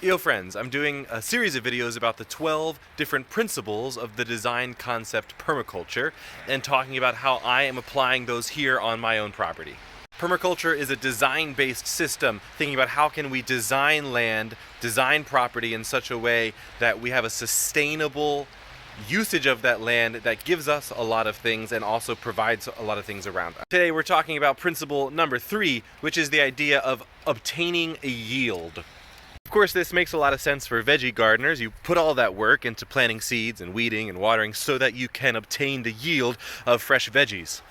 Yo friends, I'm doing a series of videos about the 12 different principles of the design concept permaculture and talking about how I am applying those here on my own property. Permaculture is a design-based system thinking about how can we design land, design property in such a way that we have a sustainable usage of that land that gives us a lot of things and also provides a lot of things around us. Today we're talking about principle number 3, which is the idea of obtaining a yield. Of course, this makes a lot of sense for veggie gardeners. You put all that work into planting seeds and weeding and watering so that you can obtain the yield of fresh veggies.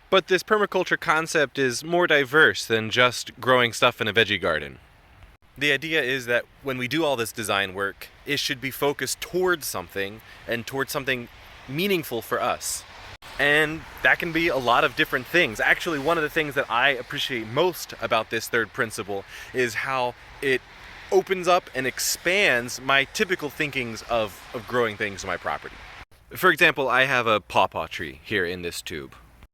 But this permaculture concept is more diverse than just growing stuff in a veggie garden. The idea is that when we do all this design work, it should be focused towards something and towards something meaningful for us. And that can be a lot of different things. Actually, one of the things that I appreciate most about this third principle is how it opens up and expands my typical thinkings of growing things on my property. For example, I have a pawpaw tree here in this tube.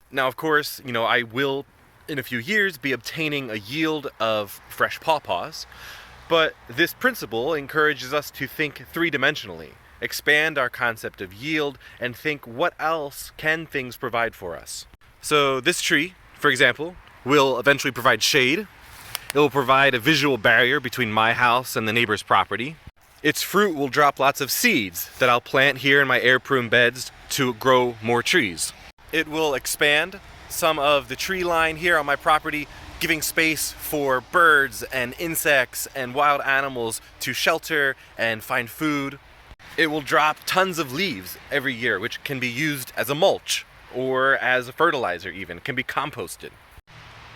Now, of course, I will, in a few years, be obtaining a yield of fresh pawpaws, but this principle encourages us to think three-dimensionally, expand our concept of yield, and think what else can things provide for us. So this tree, for example, will eventually provide shade. It will provide a visual barrier between my house and the neighbor's property. Its fruit will drop lots of seeds that I'll plant here in my air-prune beds to grow more trees. It will expand some of the tree line here on my property, giving space for birds and insects and wild animals to shelter and find food. It will drop tons of leaves every year, which can be used as a mulch or as a fertilizer even, can be composted.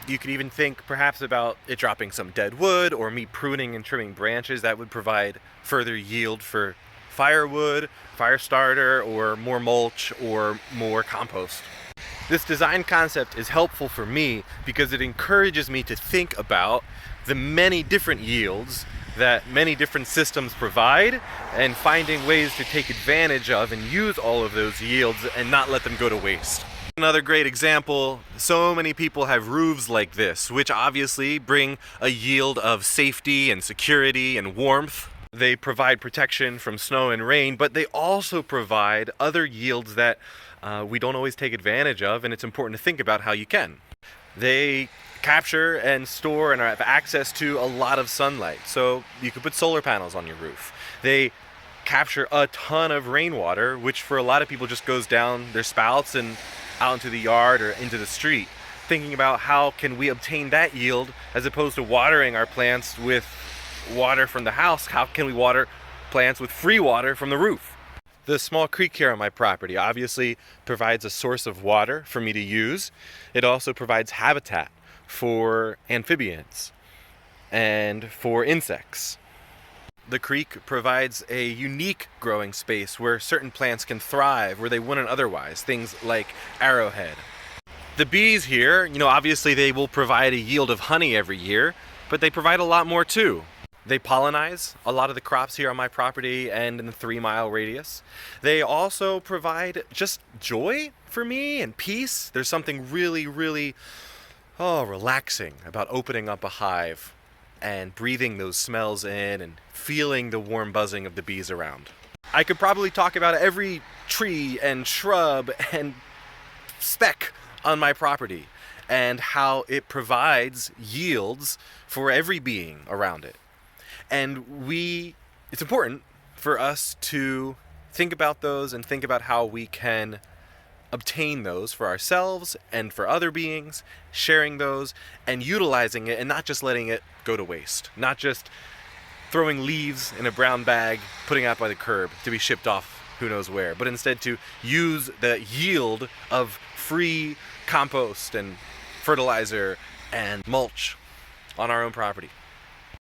You could even think perhaps about it dropping some dead wood or me pruning and trimming branches that would provide further yield for firewood, fire starter, or more mulch or more compost. This design concept is helpful for me because it encourages me to think about the many different yields that many different systems provide and finding ways to take advantage of and use all of those yields and not let them go to waste. Another great example, so many people have roofs like this, which obviously bring a yield of safety and security and warmth. They provide protection from snow and rain, but they also provide other yields that we don't always take advantage of, and it's important to think about how you can. They capture and store and have access to a lot of sunlight, so you could put solar panels on your roof. They capture a ton of rainwater, which for a lot of people just goes down their spouts and out into the yard or into the street. Thinking about how can we obtain that yield as opposed to watering our plants with water from the house, how can we water plants with free water from the roof? The small creek here on my property obviously provides a source of water for me to use. It also provides habitat for amphibians and for insects. The creek provides a unique growing space where certain plants can thrive where they wouldn't otherwise, things like arrowhead. The bees here, obviously they will provide a yield of honey every year, but they provide a lot more too. They pollinize a lot of the crops here on my property and in the 3-mile radius. They also provide just joy for me and peace. There's something really, really relaxing about opening up a hive and breathing those smells in and feeling the warm buzzing of the bees around. I could probably talk about every tree and shrub and speck on my property and how it provides yields for every being around it. And it's important for us to think about those and think about how we can obtain those for ourselves and for other beings, sharing those and utilizing it and not just letting it go to waste. Not just throwing leaves in a brown bag, putting out by the curb to be shipped off who knows where, but instead to use the yield of free compost and fertilizer and mulch on our own property.